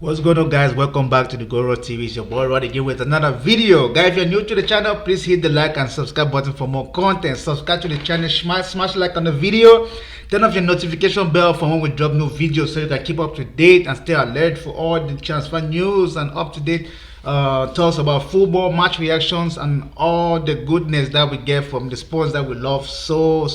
What's going on, guys? Welcome back to the Goro TV. It's your boy Rod again with another video. Guys, if you're new to the channel, please hit the like and subscribe button for more content. Subscribe to the channel, smash like on the video, turn off your notification bell for when we drop new videos so you can keep up to date and stay alert for all the transfer news and up to date talks about football, match reactions, and all the goodness that we get from the sports that we love so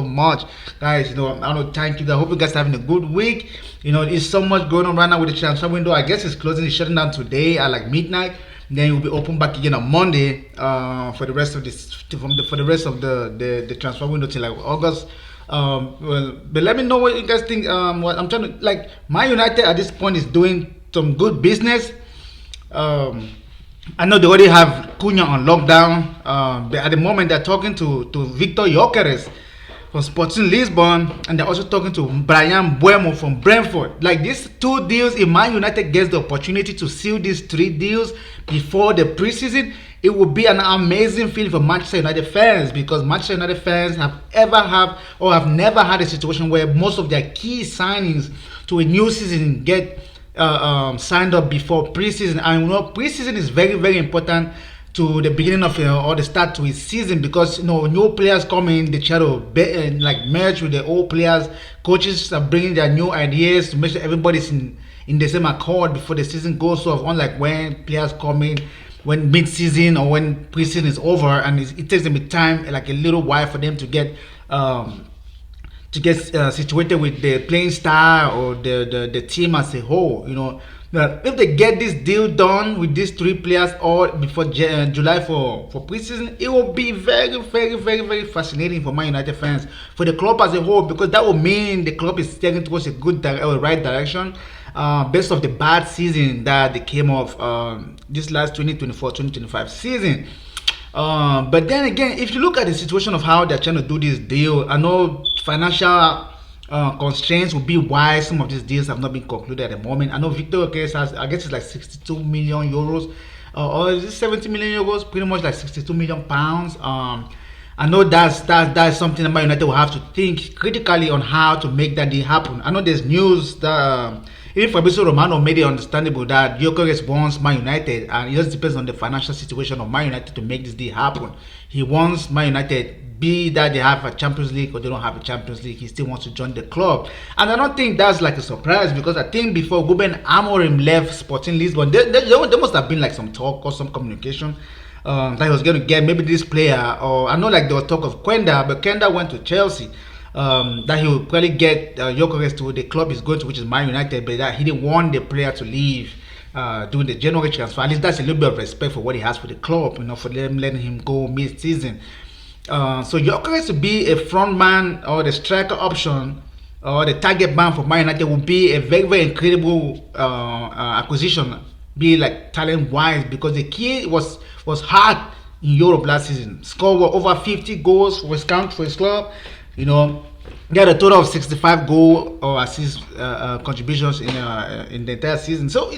much. Guys, I want to thank you. I hope you guys are having a good week. There's so much going on right now with the transfer window. I guess it's closing, it's shutting down today at like midnight. Then it will be open back again on Monday for the rest of the transfer window till like August. But let me know what you guys think. What I'm trying to like, Man United at this point is doing some good business. I know they already have Cunha on lockdown, but at the moment they're talking to Victor Gyökeres from Sporting Lisbon, and they're also talking to Brian Buemo from Brentford. Like these two deals, if Man United gets the opportunity to seal these three deals before the preseason, it will be an amazing feeling for Manchester United fans, because Manchester United fans have never had a situation where most of their key signings to a new season get signed up before preseason. And preseason is very important to the beginning of or the start to his season, because new players come in, they try to merge with the old players. Coaches are bringing their new ideas to make sure everybody's in the same accord before the season goes off. Unlike when players come in when mid-season or when preseason is over, and it takes them a time, like a little while, for them to get situated with the playing style or the team as a whole. If they get this deal done with these three players or before July for preseason, it will be very fascinating for Man United fans, for the club as a whole, because that will mean the club is steering towards a good right direction, based off the bad season that they came off this last 2024-2025 season. But then again, if you look at the situation of how they're trying to do this deal, I know financial constraints will be why some of these deals have not been concluded at the moment. I know Victor Gyökeres has, I guess it's like 62 million euros, or is it 70 million euros? Pretty much like 62 million pounds. I know that's something that Man United will have to think critically on how to make that deal happen. I know there's news that even Fabrizio Romano made it understandable that Gyökeres wants Man United, and it just depends on the financial situation of Man United to make this deal happen. He wants Man United, be that they have a Champions League or they don't have a Champions League, he still wants to join the club. And I don't think that's like a surprise, because I think before Ruben Amorim left Sporting Lisbon, there must have been like some talk or some communication that he was going to get maybe this player. Or I know like there was talk of Quenda, but Quenda went to Chelsea. That he will probably get Gyökeres to the club he's going to, which is Man United, but that he didn't want the player to leave during the January transfer. At least that's a little bit of respect for what he has for the club, for them letting him go mid-season. So Gyökeres to be a front man or the striker option or the target man for Man United would be a very incredible acquisition, be like talent wise, because the kid was hard in Europe last season. Scored over 50 goals for his club. He had a total of 65 goal or assist contributions in the entire season. So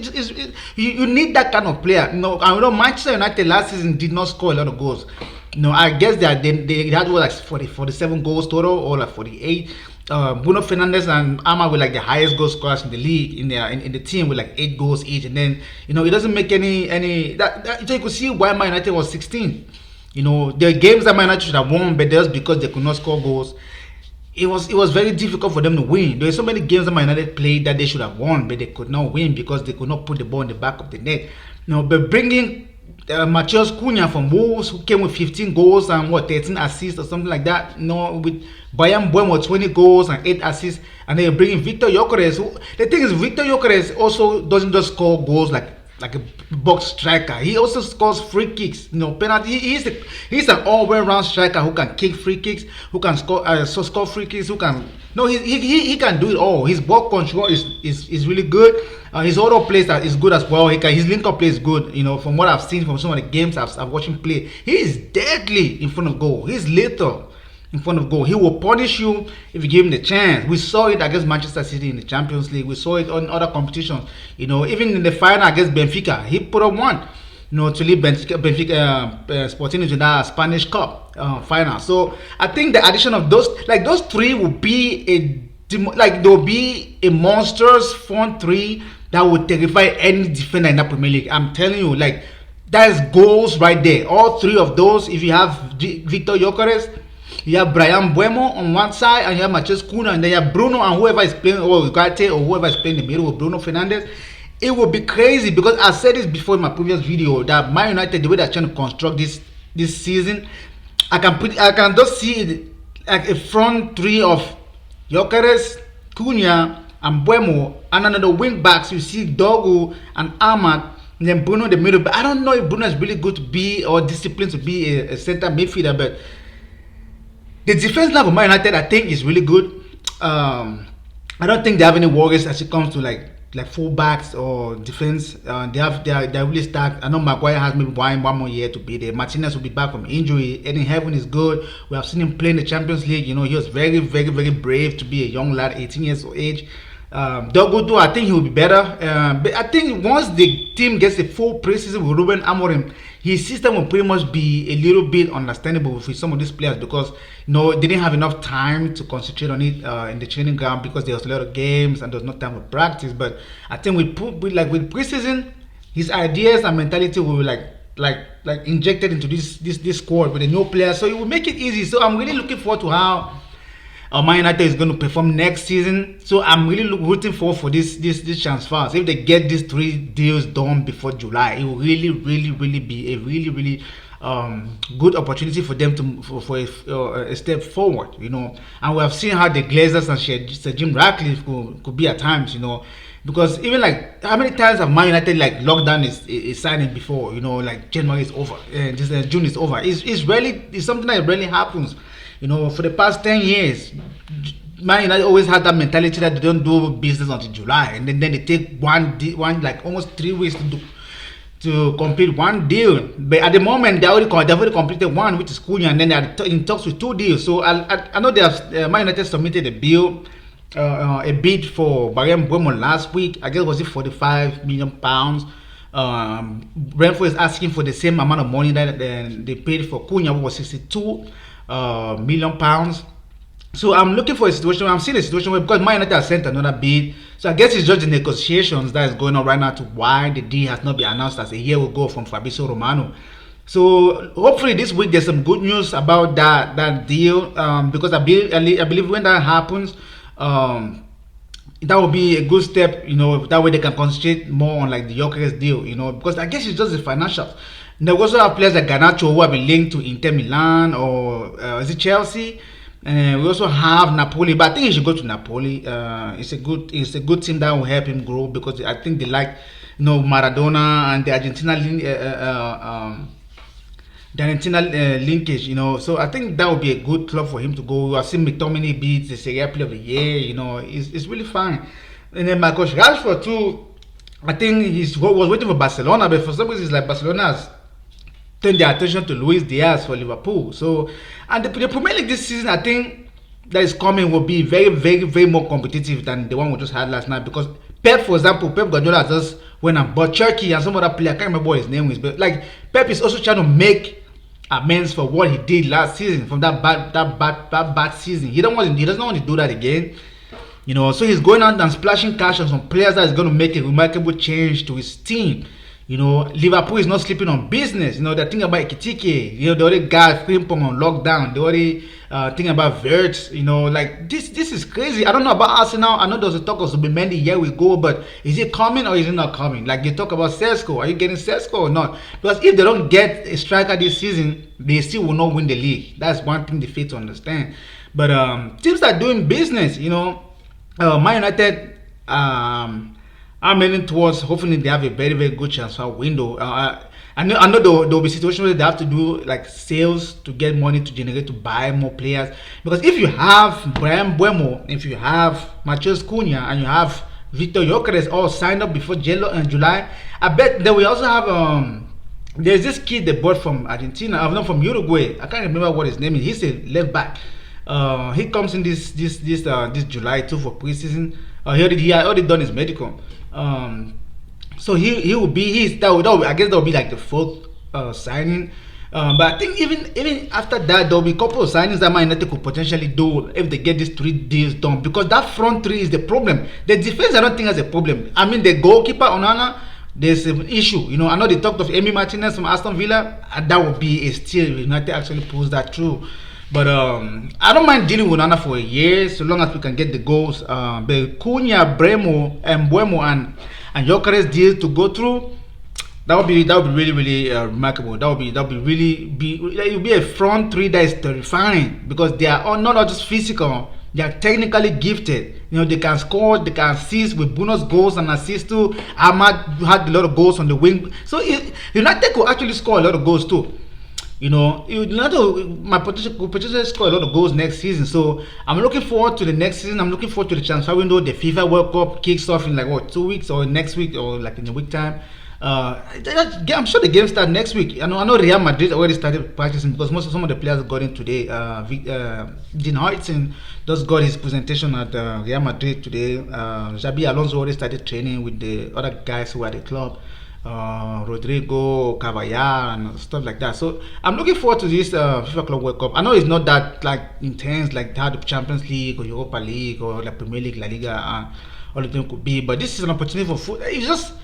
you need that kind of player. I know Manchester United last season did not score a lot of goals. I guess that they had like 47 goals total, or like 48. Bruno Fernandes and Ama were like the highest goal scorers in the league in the team, with like 8 goals each. And then it doesn't make any that so you could see why Man United was 16. The games that Man United should have won, but just because they could not score goals, it was very difficult for them to win. There were so many games that Man United played that they should have won, but they could not win because they could not put the ball in the back of the net. But bringing Matheus Cunha from Wolves, who came with 15 goals and 13 assists or something like that, with Brian Buemo 20 goals and 8 assists, and then you're bringing Victor Gyökeres. The thing is, Victor Gyökeres also doesn't just score goals like a box striker. He also scores free kicks, penalty. He's an all-round striker who can kick free kicks, who can score free kicks, who can he can do it all. His ball control is really good. His auto plays is good as well. His link-up play is good. From what I've seen from some of the games I've watched him play, he is deadly in front of goal. He's lethal in front of goal. He will punish you if you give him the chance. We saw it against Manchester City in the Champions League. We saw it on other competitions. Even in the final against Benfica, he put up one. To lead Benfica Sporting into that Spanish Cup final. So I think the addition of those three will be like there will be a monstrous front three that will terrify any defender in that Premier League. I'm telling you, like that's goals right there. All three of those. If you have Victor Gyökeres, you have Brian Buemo on one side, and you have Matheus Cunha, and then you have Bruno and whoever is playing, or Ugarte, or whoever is playing in the middle with Bruno Fernandes. It will be crazy because I said this before in my previous video that Man United, the way they're trying to construct this season, I can just see it like a front three of Gyökeres, Cunha, and Buemo, and another wing backs. You see Dogu and Ahmad, and then Bruno in the middle. But I don't know if Bruno is really good to be or disciplined to be a center midfielder. But the defense line of Man United, I think, is really good. I don't think they have any worries as it comes to like fullbacks or defense. They're really stacked. I know Maguire has maybe one more year to be there. Martinez will be back from injury. Eddie Heaven is good. We have seen him play in the Champions League. You know, he was very, very, very brave to be a young lad, 18 years of age. Dogudu, I think he will be better. But I think once the team gets a full preseason with Ruben Amorim, his system will pretty much be a little bit understandable with some of these players because they didn't have enough time to concentrate on it in the training ground because there was a lot of games and there was no time for practice. But I think with preseason, his ideas and mentality will be like injected into this squad with the new players, so it will make it easy. So I'm really looking forward to how Man United is going to perform next season. So I'm really rooting for this transfers. If they get these 3 deals done before July, it will really, really, really be a really, really good opportunity for them for a step forward. And we have seen how the Glazers and Sir Jim Ratcliffe could be at times. Because even like how many times have Man United like lockdown is signing before? Like January is over, June is over. It's something that really happens. For the past 10 years, Man United always had that mentality that they don't do business until July, and then they take one like almost 3 weeks to complete one deal. But at the moment, they've already completed one, which is Cunha, and then they're in talks with 2 deals. So I know they have Man United submitted a bill, a bid for Brian Buemo last week. I guess was it £45 million. Brentford is asking for the same amount of money that they paid for Cunha, which was £62 million. So I'm looking for a situation. I'm seeing a situation where, because Man United has sent another bid, so I guess it's just the negotiations that is going on right now to why the deal has not been announced as a year ago from Fabrizio Romano. So hopefully this week there's some good news about that deal, because I believe when that happens, that will be a good step. That way they can concentrate more on like the Gyökeres deal. Because I guess it's just the financials. There also have players like Garnacho who have been linked to Inter Milan or is it Chelsea? We also have Napoli, but I think he should go to Napoli. It's a good team that will help him grow because I think they like Maradona and the Argentina linkage. So I think that would be a good club for him to go. I've seen McTominay beat the Serie A Player of the Year. It's really fine. And then my coach Rashford too. I think he was waiting for Barcelona, but for some reason it's like Barcelona has turn their attention to Luis Diaz for Liverpool. So, and the Premier League this season, I think that is coming will be very, very, very more competitive than the one we just had last night. Because Pep, for example, Pep Guardiola just went and bought Turkey and some other player. I can't remember what his name is, but like Pep is also trying to make amends for what he did last season from that bad season. He doesn't want to do that again. So he's going out and splashing cash on some players that is going to make a remarkable change to his team. Liverpool is not sleeping on business. They're thinking about Ekitike. They already got Frimpong on lockdown. They already thinking about Wirtz. Like this is crazy. I don't know about Arsenal. I know there was a talk of Zubimendi a year ago, but is it coming or is it not coming? Like they talk about Sesko. Are you getting Sesko or not? Because if they don't get a striker this season, they still will not win the league. That's one thing they fail to understand. But teams that are doing business, Man United, I'm leaning towards hopefully they have a very, very good transfer window. I know there will be situations where they have to do like sales to get money to generate to buy more players. Because if you have Brian Buemo, if you have Matheus Cunha, and you have Victor Gyökeres all signed up before July, I bet they will also have there's this kid they bought from Argentina, not from Uruguay. I can't remember what his name is. He's a left back. He comes in this July too for preseason. He had already done his medical. So he will be I guess that will be like the 4th signing. But I think even after that, there'll be a couple of signings that Man United could potentially do if they get these 3 deals done. Because that front three is the problem. The defense, I don't think has a problem. I mean, the goalkeeper Onana, there's an issue. You know, I know they talked of Emi Martinez from Aston Villa, and that would be a steal if United actually pulls that through. But I don't mind dealing with Onana for a year so long as we can get the goals. But Cunha, Bremo, and Buemo and Jokeres deal to go through. That would be really remarkable. It would be a front three that is terrifying because they are all, not all just physical. They are technically gifted. You know, they can score, they can assist with bonus goals and assist too. Ahmad had a lot of goals on the wing, so United could actually score a lot of goals too. You know, United could potentially score a lot of goals next season. So I'm looking forward to the next season. I'm looking forward to the transfer window. The FIFA World Cup kicks off in like what 2 weeks or next week or like in a week time. I'm sure the game starts next week. I know Real Madrid already started practicing because some of the players got in today. Dean Hodgson just got his presentation at Real Madrid today. Xabi Alonso already started training with the other guys who are at the club. Rodrigo, Cavalla, and stuff like that. So I'm looking forward to this FIFA Club World Cup. I know it's not that like intense like how the Champions League or Europa League or the Premier League, La Liga, all of them could be, but this is an opportunity for football. It's just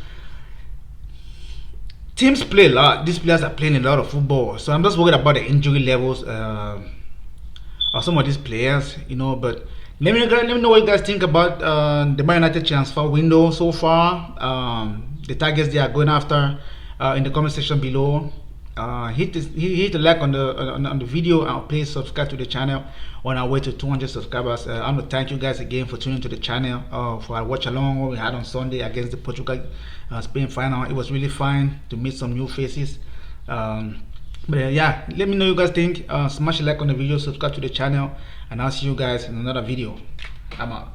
teams play a lot. These players are playing a lot of football, so I'm just worried about the injury levels of some of these players, you know. But let me know what you guys think about the Man United transfer window so far. The targets they are going after in the comment section below. Hit the like on the video and please subscribe to the channel on our way to 200 subscribers. I want to thank you guys again for tuning to the channel for our watch along we had on Sunday against the Portugal Spain final. It was really fun to meet some new faces. But yeah, let me know what you guys think. Smash a like on the video, subscribe to the channel, and I'll see you guys in another video. I'm out.